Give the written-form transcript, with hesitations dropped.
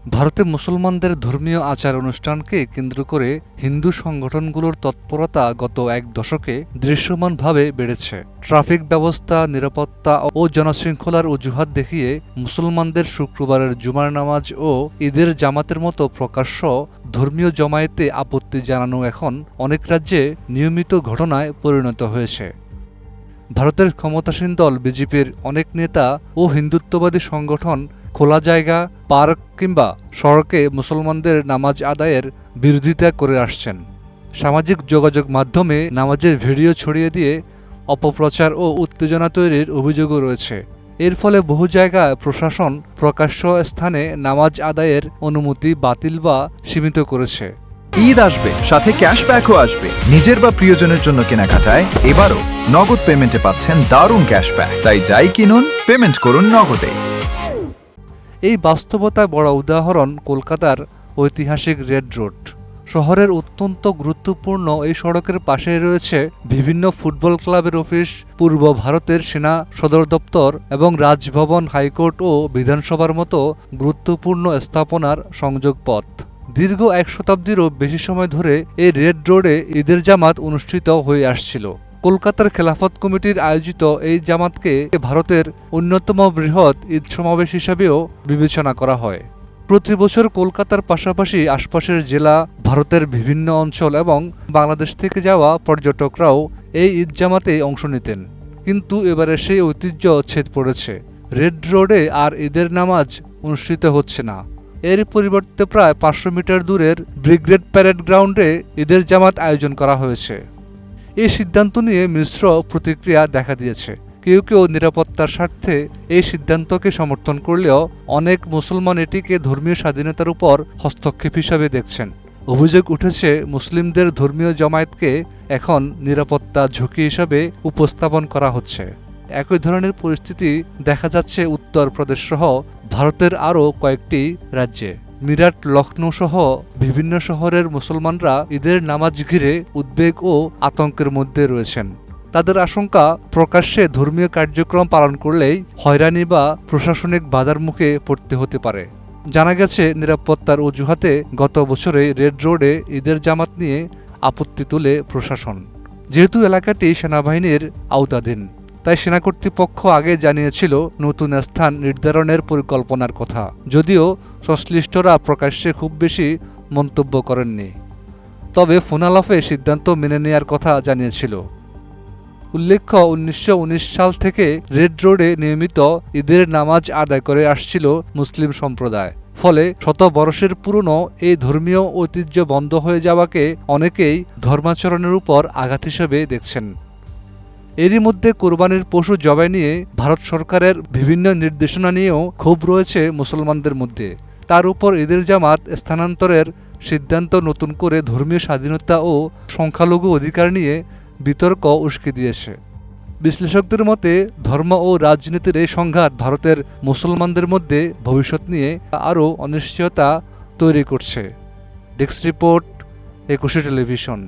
ভারতে মুসলমানদের ধর্মীয় আচার অনুষ্ঠানকে কেন্দ্র করে হিন্দু সংগঠনগুলোর তৎপরতা গত এক দশকে দৃশ্যমানভাবে বেড়েছে। ট্রাফিক ব্যবস্থা, নিরাপত্তা ও জনশৃঙ্খলার অজুহাত দেখিয়ে মুসলমানদের শুক্রবারের জুমার নামাজ ও ঈদের জামাতের মতো প্রকাশ্য ধর্মীয় জমায়েতে আপত্তি জানানো এখন অনেক রাজ্যে নিয়মিত ঘটনায় পরিণত হয়েছে। ভারতের ক্ষমতাসীন দল বিজেপির অনেক নেতা ও হিন্দুত্ববাদী সংগঠন খোলা জায়গা, পার্ক কিংবা সড়কে মুসলমানদের নামাজ আদায়ের বিরোধিতা করে আসছেন। সামাজিক যোগাযোগ মাধ্যমে নামাজের ভিডিও ছড়িয়ে দিয়ে অপপ্রচার ও উত্তেজনা তৈরির অভিযোগও রয়েছে। এর ফলে বহু জায়গায় প্রশাসন প্রকাশ্য স্থানে নামাজ আদায়ের অনুমতি বাতিল বা সীমিত করেছে। ঈদ আসবে, সাথে ক্যাশব্যাকও আসবে। নিজের বা প্রিয়জনের জন্য কেনাকাটায় এবারও নগদ পেমেন্টে পাচ্ছেন দারুণ ক্যাশব্যাক। তাই যাই কিনুন, পেমেন্ট করুন নগদে। এই বাস্তবতায় বড় উদাহরণ কলকাতার ঐতিহাসিক রেড রোড। শহরের অত্যন্ত গুরুত্বপূর্ণ এই সড়কের পাশেই রয়েছে বিভিন্ন ফুটবল ক্লাবের অফিস, পূর্ব ভারতের সেনা সদর দপ্তর এবং রাজভবন, হাইকোর্ট ও বিধানসভার মতো গুরুত্বপূর্ণ স্থাপনার সংযোগ পথ। দীর্ঘ এক শতাব্দীরও বেশি সময় ধরে এই রেড রোডে ঈদের জামাত অনুষ্ঠিত হয়ে আসছিল। কলকাতার খেলাফত কমিটির আয়োজিত এই জামাতকে ভারতের অন্যতম বৃহৎ ঈদ সমাবেশ হিসাবেও বিবেচনা করা হয়। প্রতি বছর কলকাতার পাশাপাশি আশপাশের জেলা, ভারতের বিভিন্ন অঞ্চল এবং বাংলাদেশ থেকে যাওয়া পর্যটকরাও এই ঈদ জামাতে অংশ নিতেন। কিন্তু এবারে সেই ঐতিহ্য ছেদ পড়েছে। রেড রোডে আর ঈদের নামাজ অনুষ্ঠিত হচ্ছে না। এর পরিবর্তে প্রায় 500 মিটার দূরের ব্রিগেড প্যারেড গ্রাউন্ডে ঈদের জামাত আয়োজন করা হয়েছে। এই সিদ্ধান্ত নিয়ে মিশ্র প্রতিক্রিয়া দেখা দিয়েছে। কেউ কেউ নিরাপত্তার স্বার্থে এই সিদ্ধান্তকে সমর্থন করলেও অনেক মুসলমান এটিকে ধর্মীয় স্বাধীনতার উপর হস্তক্ষেপ হিসাবে দেখছেন। অভিযোগ উঠেছে, মুসলিমদের ধর্মীয় জমায়েতকে এখন নিরাপত্তা ঝুঁকি হিসাবে উপস্থাপন করা হচ্ছে। একই ধরনের পরিস্থিতি দেখা যাচ্ছে উত্তরপ্রদেশ সহ ভারতের আরও কয়েকটি রাজ্যে। মিরাট, লখনৌ সহ বিভিন্ন শহরের মুসলমানরা ঈদের নামাজ ঘিরে উদ্বেগ ও আতঙ্কের মধ্যে রয়েছেন। তাদের আশঙ্কা, প্রকাশ্যে ধর্মীয় কার্যক্রম পালন করলেই হয়রানি বা প্রশাসনিক বাধার মুখে পড়তে হতে পারে। জানা গেছে, নিরাপত্তার অজুহাতে গত বছরে রেড রোডে ঈদের জামাত নিয়ে আপত্তি তোলে প্রশাসন। যেহেতু এলাকাটি সেনাবাহিনীর আওতাধীন, তাই সেনা কর্তৃপক্ষ আগে জানিয়েছিল নতুন স্থান নির্ধারণের পরিকল্পনার কথা, যদিও সংশ্লিষ্টরা প্রকাশ্যে খুব বেশি মন্তব্য করেননি। তবে ফোনালাপে সিদ্ধান্ত মেনে নেয়ার কথা জানিয়েছিল। উল্লেখ্য, 1919 সাল থেকে রেড রোডে নিয়মিত ঈদের নামাজ আদায় করে আসছিল মুসলিম সম্প্রদায়। ফলে শতবর্ষের পুরনো এই ধর্মীয় ঐতিহ্য বন্ধ হয়ে যাওয়াকে অনেকেই ধর্মাচরণের উপর আঘাত হিসেবে দেখছেন। এরই মধ্যে কোরবানির পশু জবাই নিয়ে ভারত সরকারের বিভিন্ন নির্দেশনা নিয়েও ক্ষোভ রয়েছে মুসলমানদের মধ্যে। তার উপর ঈদের জামাত স্থানান্তরের সিদ্ধান্ত নতুন করে ধর্মীয় স্বাধীনতা ও সংখ্যালঘু অধিকার নিয়ে বিতর্ক উস্কে দিয়েছে। বিশ্লেষকদের মতে, ধর্ম ও রাজনীতির এই সংঘাত ভারতের মুসলমানদের মধ্যে ভবিষ্যৎ নিয়ে আরও অনিশ্চয়তা তৈরি করছে। Desk report, 21 television.